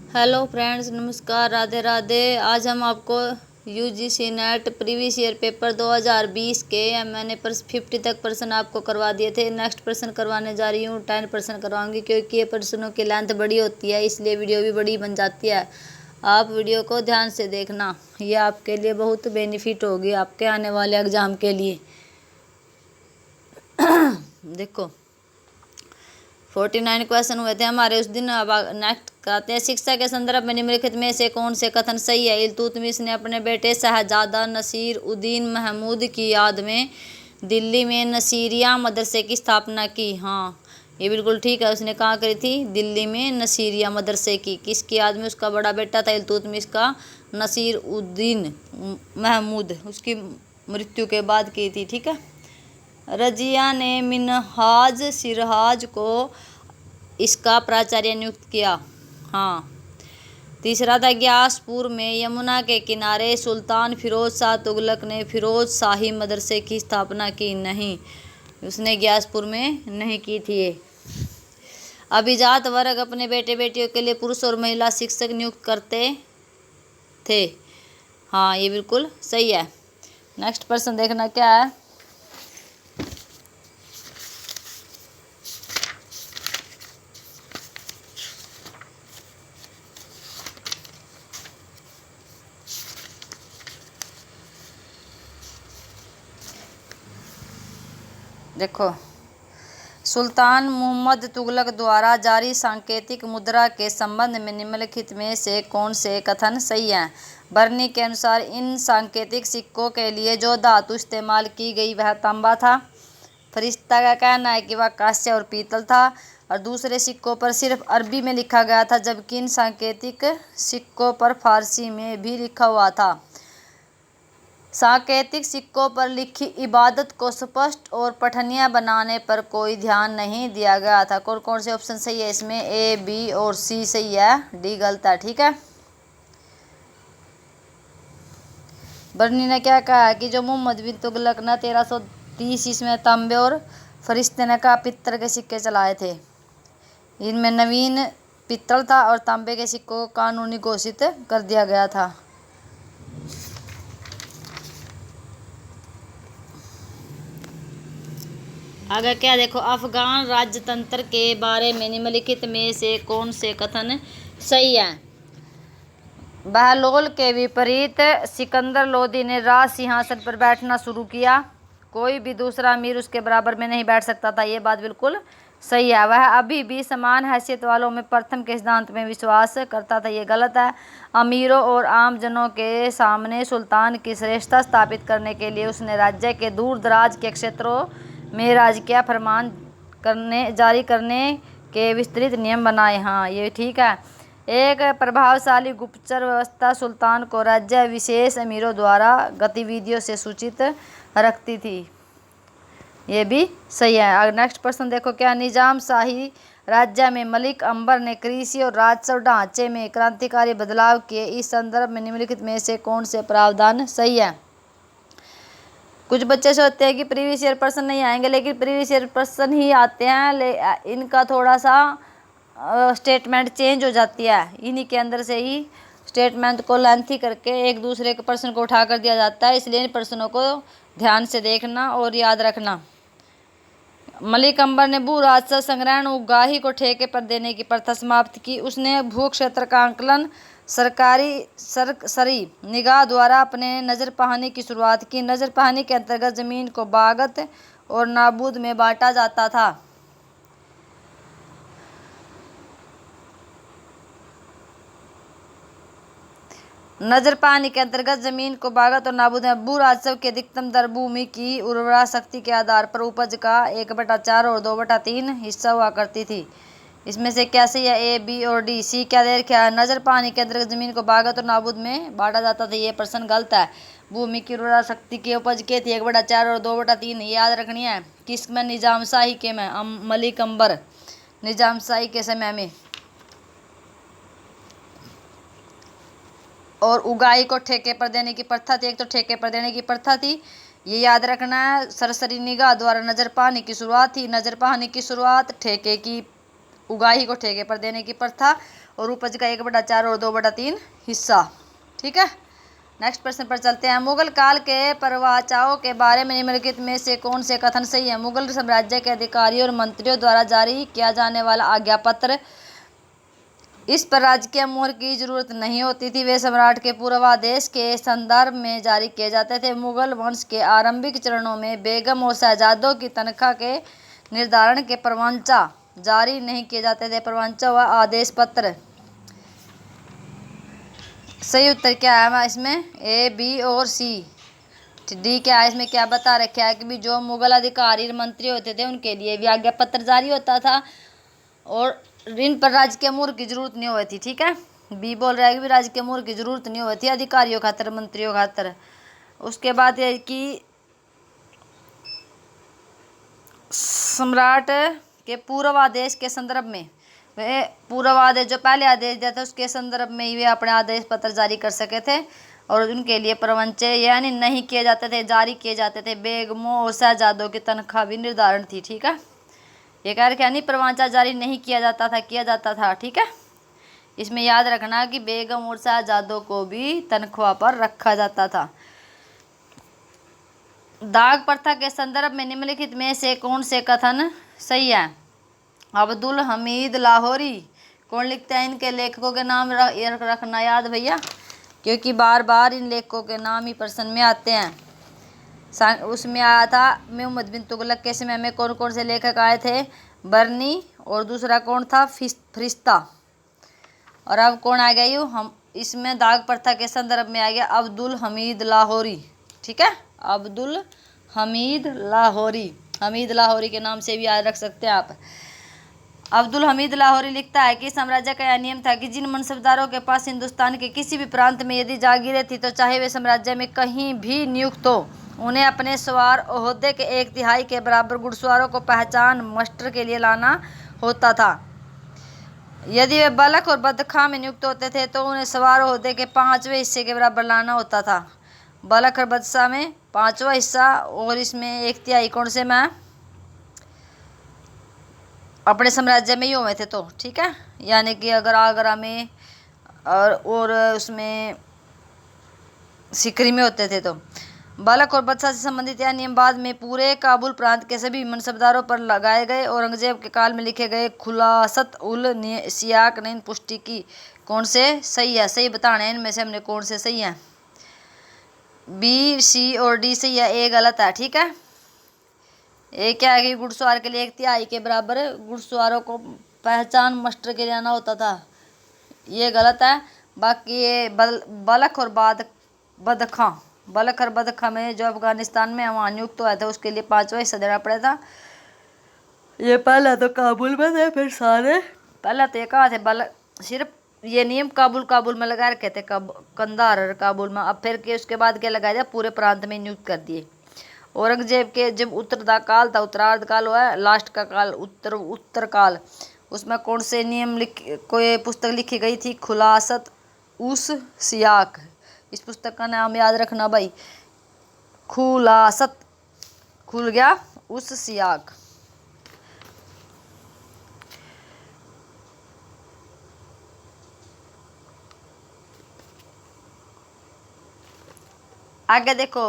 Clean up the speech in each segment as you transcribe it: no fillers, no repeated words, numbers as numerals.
Hello friends, नमस्कार, राधे राधे। आज हम आपको UGC net previous year paper 2020 के मैंने 50 तक प्रश्न आपको करवा दिए थे। नेक्स्ट प्रश्न करवाने जा रही हूँ, 10 प्रश्न करवाऊंगी क्योंकि ये प्रश्नों की लेंथ बड़ी होती है, इसलिए वीडियो भी बड़ी बन जाती है। आप वीडियो को ध्यान से देखना, ये आपके लिए बहुत बेनिफिट होगी आपके आने वाले एग्ज़ाम के लिए। देखो 49 क्वेश्चन हुए थे हमारे उस दिन। अब नेक्स्ट कराते हैं। शिक्षा के संदर्भ में निम्नलिखित में से कौन से कथन सही है? इल्तुतमिश ने अपने बेटे शहजादा नसीर उद्दीन महमूद की याद में दिल्ली में नसीरिया मदरसे की स्थापना की। हाँ, ये बिल्कुल ठीक है। उसने कहाँ करी थी? दिल्ली में नसीरिया मदरसे की। किसकी याद में? उसका बड़ा बेटा था इल्तुतमिश का, नसीर उद्दीन महमूद, उसकी मृत्यु के बाद की थी। ठीक है। रजिया ने मिनहाज सिरहाज को इसका प्राचार्य नियुक्त किया। हाँ। तीसरा था, ग्यासपुर में यमुना के किनारे सुल्तान फिरोज शाह तुगलक ने फिरोज शाही मदरसे की स्थापना की। नहीं, उसने ग्यासपुर में नहीं की थी ये। अभिजात वर्ग अपने बेटे बेटियों के लिए पुरुष और महिला शिक्षक नियुक्त करते थे। हाँ, ये बिल्कुल सही है। नेक्स्ट प्रश्न देखना क्या है। देखो, सुल्तान मोहम्मद तुगलक द्वारा जारी सांकेतिक मुद्रा के संबंध में निम्नलिखित में से कौन से कथन सही हैं? बर्नी के अनुसार इन सांकेतिक सिक्कों के लिए जो धातु इस्तेमाल की गई वह तांबा था। फरिश्ता का कहना है कि वह कांस्य और पीतल था, और दूसरे सिक्कों पर सिर्फ अरबी में लिखा गया था, जबकि इन सांकेतिक सिक्कों पर फारसी में भी लिखा हुआ था। सांकेतिक सिक्कों पर लिखी इबादत को स्पष्ट और पठनीय बनाने पर कोई ध्यान नहीं दिया गया था। कौन कौन से ऑप्शन सही है इसमें? ए, बी और सी सही है, डी गलत है। ठीक है। बर्नी ने क्या कहा कि जो मोहम्मद बिन तुगलक ने 1330 ईस्वी तांबे और फरिश्ते ने कहा पित्तल के सिक्के चलाए थे। इनमें नवीन पित्तल था और तांबे के सिक्कों को कानूनी घोषित कर दिया गया था। आगे क्या देखो, अफगान राजतंत्र के बारे में निम्नलिखित में से कौन से कथन सही हैं? बहलोल के विपरीत सिकंदर लोदी ने राज सिंहासन पर बैठना शुरू किया। कोई भी दूसरा अमीर उसके बराबर में नहीं बैठ सकता था। ये बात बिल्कुल सही है। वह अभी भी समान हैसियत वालों में प्रथम के सिद्धांत में विश्वास करता था। ये गलत है। अमीरों और आम जनों के सामने सुल्तान की श्रेष्ठता स्थापित करने के लिए उसने राज्य के दूर दराज के क्षेत्रों में राजकीय फरमान जारी करने के विस्तृत नियम बनाए। हाँ, ये ठीक है। एक प्रभावशाली गुप्तचर व्यवस्था सुल्तान को राज्य विशेष अमीरों द्वारा गतिविधियों से सूचित रखती थी। ये भी सही है। नेक्स्ट प्रश्न देखो क्या, निजाम शाही राज्य में मलिक अंबर ने कृषि और राजस्व ढांचे में क्रांतिकारी बदलाव किए। इस संदर्भ में निम्नलिखित में से कौन से प्रावधान सही है? कुछ बच्चे सोचते हैं कि प्रीवियस ईयर प्रश्न नहीं आएंगे, लेकिन प्रीवियस ईयर प्रश्न ही आते हैं। इनका थोड़ा सा स्टेटमेंट चेंज हो जाती है। इन्हीं के अंदर से ही स्टेटमेंट को लेंथी करके एक दूसरे के प्रश्न को उठा कर दिया जाता है, इसलिए इन प्रश्नों को ध्यान से देखना और याद रखना। मलिक अंबर ने भू राजस्व संग्रहण उगाही को ठेके पर देने की प्रथा समाप्त की। उसने भू क्षेत्र का आंकलन सरसरी निगाह द्वारा अपने नजरपहानी की शुरुआत की। नजरपहानी के अंतर्गत जमीन को बागत और नाबूद में बांटा जाता था। नजरपानी के अंतर्गत जमीन को बागत और नाबूद में भू राजस्व की अधिकतम दर भूमि की उर्वरा शक्ति के आधार पर उपज का 1/4 और 2/3 हिस्सा हुआ करती थी। इसमें से क्या सही है? ए, बी और डी। सी क्या दे रखा है? नजरपानी के अंतर्गत जमीन को बागत और नाबूद में बांटा जाता था। ये प्रश्न गलत है। भूमि की उर्वरा शक्ति की उपज के थी 1/4 और 2/3 याद रखनी है। किसमें? निजाम शाही के में, मलिक अंबर निजाम शाही के समय में। और उगाही को ठेके पर देने की प्रथा थी। एक तो ठेके पर देने की प्रथा थी, ये याद रखना है। सरसरी निगाह द्वारा नजरपानी की शुरुआत थी। नजरपानी की शुरुआत, ठेके की उगाही को ठेके पर देने की प्रथा, और उपज का 1/4 और 2/3 हिस्सा। ठीक है, नेक्स्ट प्रश्न पर चलते हैं। मुगल काल के प्रवक्ताओं के बारे में निम्नलिखित में से कौन से कथन सही है? मुगल साम्राज्य के अधिकारियों और मंत्रियों द्वारा जारी किया जाने वाला आज्ञा पत्र, इस पर राजकीय मोहर की जरूरत नहीं होती थी। वे सम्राट के पूर्वादेश के संदर्भ में जारी किए जाते थे। मुगल वंश के आरंभिक चरणों में बेगम और शहजादों की तनख्वाह के निर्धारण के परवांचा जारी नहीं किए जाते थे। परवांचा व आदेश पत्र। सही उत्तर क्या है इसमें? ए, बी और सी। डी क्या है इसमें? क्या बता रखा है कि भी जो मुगल अधिकारी मंत्री होते थे उनके लिए भी आज्ञा पत्र जारी होता था और इन पर राजकीय मोहर की जरूरत नहीं हुई थी। ठीक है, बी बोल रहा है कि भी राजकीय मोहर की जरूरत नहीं हुई थी अधिकारियों खातर, मंत्रियों खातर। उसके बाद ये कि सम्राट के पूर्वादेश के संदर्भ में, वे पूर्वादेश जो पहले आदेश दिया था उसके संदर्भ में ही वे अपने आदेश पत्र जारी कर सके थे और उनके लिए परवंचे यानी नहीं किए जाते थे, जारी किए जाते थे। बेगमों और शहजादों की तनख्वाह भी निर्धारण थी। ठीक है, ये कह रहे नहीं परवांचा जारी नहीं किया जाता था, किया जाता था। ठीक है, इसमें याद रखना कि बेगम और शहजादों को भी तनख्वाह पर रखा जाता था। दाग प्रथा के संदर्भ में निम्नलिखित में से कौन से कथन सही है? अब्दुल हमीद लाहौरी। कौन लिखते हैं? इनके लेखकों के नाम रखना याद भैया, क्योंकि बार बार इन लेखकों के नाम ही प्रश्न में आते हैं। उसमें आया था मोहम्मद बिन तुगलक के समय में कौन कौन से लेखक आए थे? बर्नी, और दूसरा कौन था? फरिश्ता। और अब कौन आ गया? यू हम इसमें दाग प्रथा के संदर्भ में आ गया अब्दुल हमीद लाहौरी। ठीक है, अब्दुल हमीद लाहौरी। हमीद लाहौरी के नाम से भी याद रख सकते हैं आप। अब्दुल हमीद लाहौरी लिखता है कि साम्राज्य का यह नियम था कि जिन मनसबदारों के पास हिंदुस्तान के किसी भी प्रांत में यदि जागीरें थी तो चाहे वे साम्राज्य में कहीं भी नियुक्त हो, उन्हें अपने सवार ओहदे के 1/3 के बराबर घुड़सवारों को पहचान मस्टर के लिए लाना होता था। यदि वे बलख और बदखा में नियुक्त होते थे तो उन्हें सवार ओहदे के 5वें हिस्से के बराबर लाना होता था। बलख और बदशा में 5वां हिस्सा और इसमें 1/3 कौन से में? अपने साम्राज्य में ही हुए थे तो। ठीक है, यानी कि अगर आगरा में और उसमें सिकरी में होते थे तो। बलख और बदशा से संबंधित यह नियम बाद में पूरे काबुल प्रांत के सभी मनसबदारों पर लगाए गए। औरंगजेब के काल में लिखे गए खुलासत उल सियाक ने इन पुष्टि की। कौन से सही है? सही बताना है इनमें से हमने कौन से सही है। बी, सी और डी सही है, ए गलत है। ठीक है, ए क्या है कि घुड़सवार के लिए 1/3 के बराबर घुड़सवारों को पहचान मस्टर के लिए आना होता था, ये गलत है। बाकी ये बलख और बदखा, बलख और बदखा में जो अफगानिस्तान में वहाँ नियुक्त हुआ था उसके लिए 5वां हिस्सा देना पड़ा था। ये पहला तो काबुल में थे, फिर सारे पहला तो ये कहाँ थे? सिर्फ ये नियम काबुल में लगा रखे थे, कंधार और काबुल में। अब फिर के उसके बाद क्या लगाया? पूरे प्रांत में नियुक्त कर दिए। औरंगजेब के जब उत्तरार्ध काल था, उत्तरार्ध काल हुआ है, लास्ट का काल उत्तर काल, उसमें कौन से नियम कोई पुस्तक लिखी गई थी? खुलासत उस सियाक। इस पुस्तक का नाम याद रखना भाई, खुलासत, खुल गया उस सियाक। आगे देखो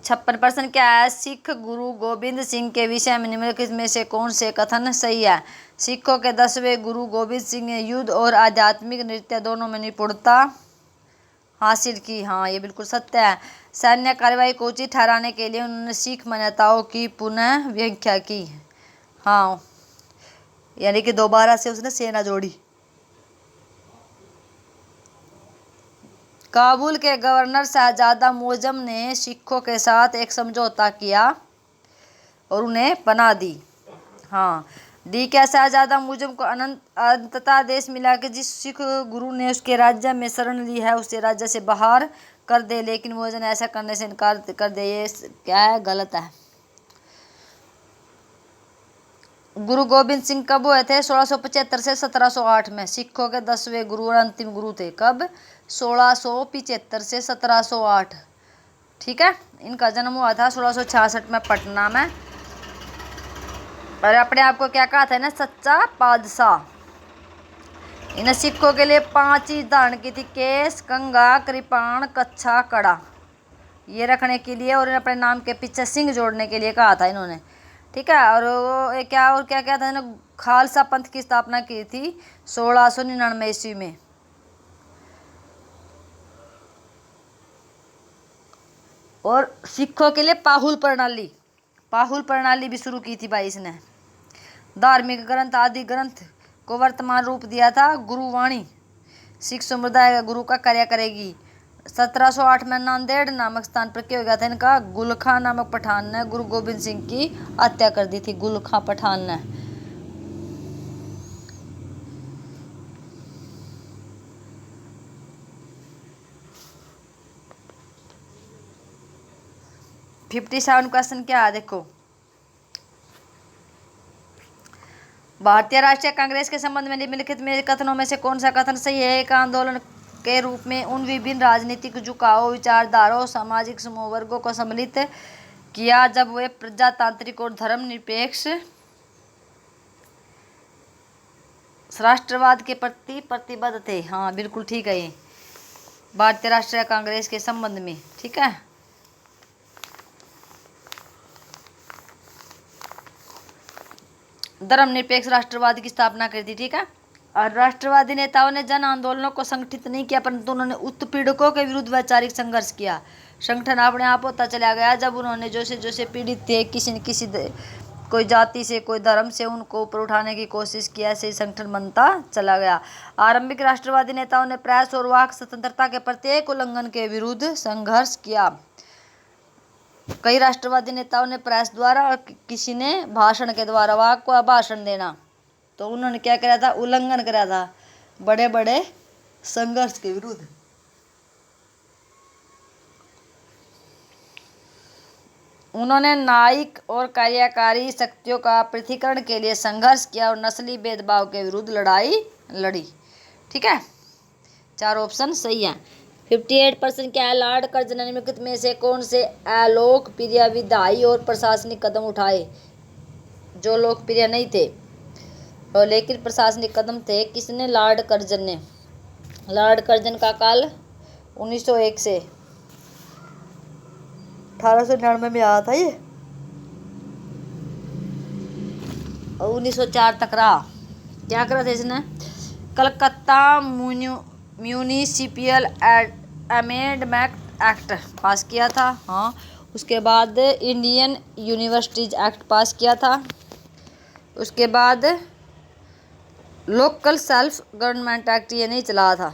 56% क्या है? सिख गुरु गोविंद सिंह के विषय में निम्नलिखित में से कौन से कथन सही है? सिखों के 10वें गुरु गोविंद सिंह ने युद्ध और आध्यात्मिक नृत्य दोनों में निपुणता हासिल की। हाँ, ये बिल्कुल सत्य है। सैन्य कार्रवाई को उचित ठहराने के लिए उन्होंने सिख मान्यताओं की पुनः व्याख्या की। हाँ, यानी कि दोबारा से उसने सेना जोड़ी। काबुल के गवर्नर शहजादा मोजम ने सिखों के साथ एक समझौता किया और उन्हें पनाह दी। हाँ, डी क्या? शहजादा मोजम को अंततः आदेश मिला कि जिस सिख गुरु ने उसके राज्य में शरण ली है उसे राज्य से बाहर कर दे, लेकिन मोजम ने ऐसा करने से इनकार कर दे। ये क्या है? गलत है। गुरु गोविंद सिंह कब हुए थे? 1675 से 1708 में। सिखों के 10वें गुरु और अंतिम गुरु थे। कब? 1675 से 1708। ठीक है, इनका जन्म हुआ था 1666 में पटना में। और अपने आप को क्या कहा था ना? सच्चा बादशाह। इन सिक्कों के लिए 5 चीज धारण की थी, केस, कंघा, कृपाण, कच्छा, कड़ा, ये रखने के लिए, और अपने नाम के पीछे सिंह जोड़ने के लिए कहा था इन्होंने। ठीक है, और वो क्या क्या था, इन्होंने खालसा पंथ की स्थापना की थी 1699 ईस्वी में। और सिखों के लिए पाहुल प्रणाली भी शुरू की थी भाई इसने। धार्मिक ग्रंथ आदि ग्रंथ को वर्तमान रूप दिया था गुरुवाणी, सिख समुदाय का गुरु का कार्य करेगी। 1708 में नांदेड़ नामक स्थान पर क्या हो गया था, इनका गुलखा नामक पठान ने गुरु गोविंद सिंह की हत्या कर दी थी, गुलखा पठान ने। फिफ्टी 57 क्वेश्चन क्या है देखो, भारतीय राष्ट्रीय कांग्रेस के संबंध में निम्नलिखित में कथनों में से कौन सा कथन सही है। एक आंदोलन के रूप में उन विभिन्न राजनीतिक झुकावों, विचारधाराओं, सामाजिक समूह वर्गों को सम्मिलित किया जब वे प्रजातांत्रिक और धर्मनिरपेक्ष राष्ट्रवाद के प्रति प्रतिबद्ध थे। हाँ बिल्कुल ठीक है ये भारतीय राष्ट्रीय कांग्रेस के संबंध में। ठीक है, धर्मनिरपेक्ष राष्ट्रवाद की स्थापना की थी। ठीक है, और राष्ट्रवादी नेताओं ने जन आंदोलनों को संगठित नहीं किया, परंतु उन्होंने उत्पीड़कों के विरुद्ध वैचारिक संघर्ष किया। संगठन अपने आप होता चला गया जब उन्होंने जो पीड़ित थे किसी न किसी कोई जाति से, कोई धर्म से, उनको ऊपर उठाने की कोशिश किया, ऐसे संगठन बनता चला गया। आरंभिक राष्ट्रवादी नेताओं ने प्रेस और वाक स्वतंत्रता के प्रत्येक उल्लंघन के विरुद्ध संघर्ष किया। कई राष्ट्रवादी नेताओं ने प्रेस द्वारा और किसी ने भाषण के द्वारा, वाक को भाषण देना, तो उन्होंने क्या करा था, उल्लंघन करा था बड़े बड़े संघर्ष के विरुद्ध। उन्होंने न्यायिक और कार्यकारी शक्तियों का पृथक्करण के लिए संघर्ष किया और नस्ली भेदभाव के विरुद्ध लड़ाई लड़ी। ठीक है, 4 ऑप्शन सही है। 58% क्या है, लॉर्ड कर्जन ने निम्नलिखित में से कौन से अलोकप्रिय विधायी और प्रशासनिक कदम उठाए जो लोकप्रिय नहीं थे और लेकिन प्रशासनिक कदम थे। किसने, लॉर्ड कर्जन ने। लॉर्ड कर्जन का काल 1901 से 1899 में आया था ये, और 1904 तक रहा। क्या करा था इसने, कलकत्ता म्यूनिसिपल अमेंडमेंट एक्ट पास किया था। हाँ, उसके बाद इंडियन यूनिवर्सिटीज एक्ट पास किया था। उसके बाद लोकल सेल्फ गवर्नमेंट एक्ट ये नहीं चला था।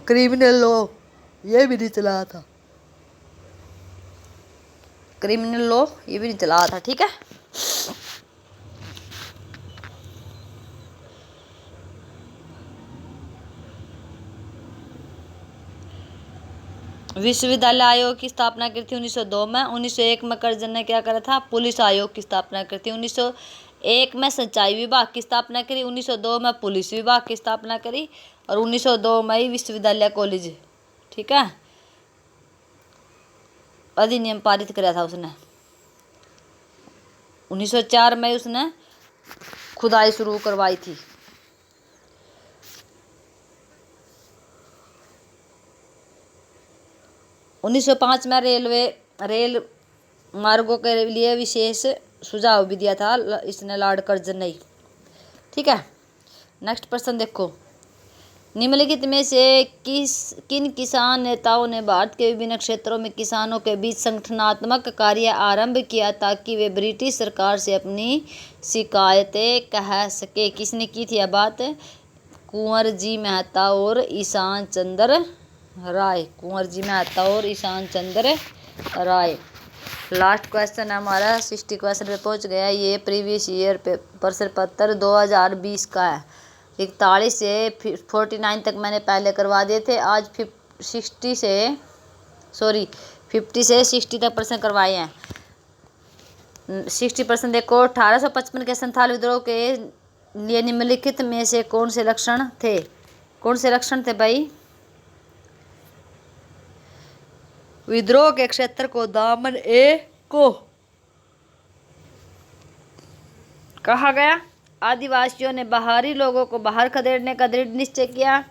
क्रिमिनल लॉ ये भी नहीं चला था, क्रिमिनल लॉ ये भी नहीं चला था। ठीक है, विश्वविद्यालय आयोग की स्थापना की थी 1902 में। 1901 में कर्जन ने क्या करा था, पुलिस आयोग की स्थापना की थी। 1901 में सिंचाई विभाग की स्थापना करी, 1902 में पुलिस विभाग की स्थापना करी, और 1902 में ही विश्वविद्यालय कॉलेज, ठीक है, अधिनियम पारित कराया था उसने। 1904 में उसने खुदाई शुरू करवाई थी। उन्नीस 1905 में रेल मार्गों के लिए विशेष सुझाव भी दिया था इसने, लॉर्ड कर्जन ने। ठीक है, नेक्स्ट प्रश्न देखो, निम्नलिखित में से किन किसान नेताओं ने भारत के विभिन्न क्षेत्रों में किसानों के बीच संगठनात्मक कार्य आरंभ किया ताकि वे ब्रिटिश सरकार से अपनी शिकायतें कह सके। किसने की थी यह बात, कुंवर जी मेहता और ईशान चंद्र राय। कुंवर जी मेहता और ईशान चंद्र राय। लास्ट क्वेश्चन हमारा 60 क्वेश्चन पे पहुंच गया। ये प्रीवियस ईयर प्रश्न पत्र 2020 का है। 41 से 49 तक मैंने पहले करवा दिए थे। आज 50 से 60 तक प्रश्न करवाए हैं। 60% देखो, 1855 के संथाल विद्रोह के लिए निम्नलिखित में से कौन से लक्षण थे? कौन से लक्षण थे भाई? विद्रोह के क्षेत्र को दामन ए को कहा गया। आदिवासियों ने बाहरी लोगों को बाहर खदेड़ने का दृढ़ निश्चय किया।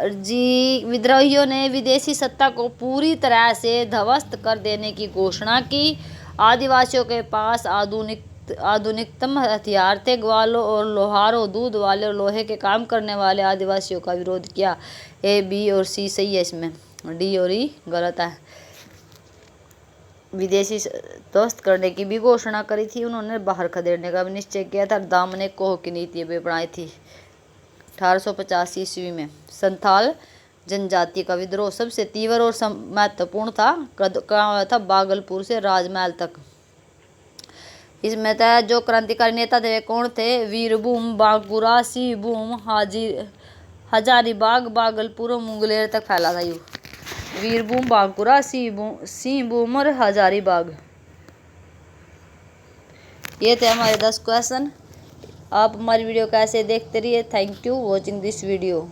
जी विद्रोहियों ने विदेशी सत्ता को पूरी तरह से ध्वस्त कर देने की घोषणा की। आदिवासियों के पास आधुनिकतम हथियार थे। ग्वालों और लोहारों, दूध वाले और लोहे के काम करने वाले आदिवासियों का विरोध किया। ए, बी और सी सही है, इसमें डी और ई गलत है। विदेशी ध्वस्त करने की भी घोषणा करी थी उन्होंने, बाहर खदेड़ने का भी निश्चय किया था। दाम ने कोह की नीति भी बनाई थी 1885 ईस्वी में। संथाल जनजाति का विद्रोह सबसे तीव्र और महत्वपूर्ण था। कहाँ हुआ था? भागलपुर से राजमहल तक। इसमें था जो क्रांतिकारी नेता थे वे कौन थे? वीरभूम, बांकुरा, सिंहभूम, हजारीबाग, भागलपुर और मुंगेर तक फैला था यू। वीरभूम, बांकुरा, सिंहभूम और हजारीबाग। ये थे हमारे 10 क्वेश्चन। आप हमारी वीडियो कैसे देखते रहिए। Thank you watching this video.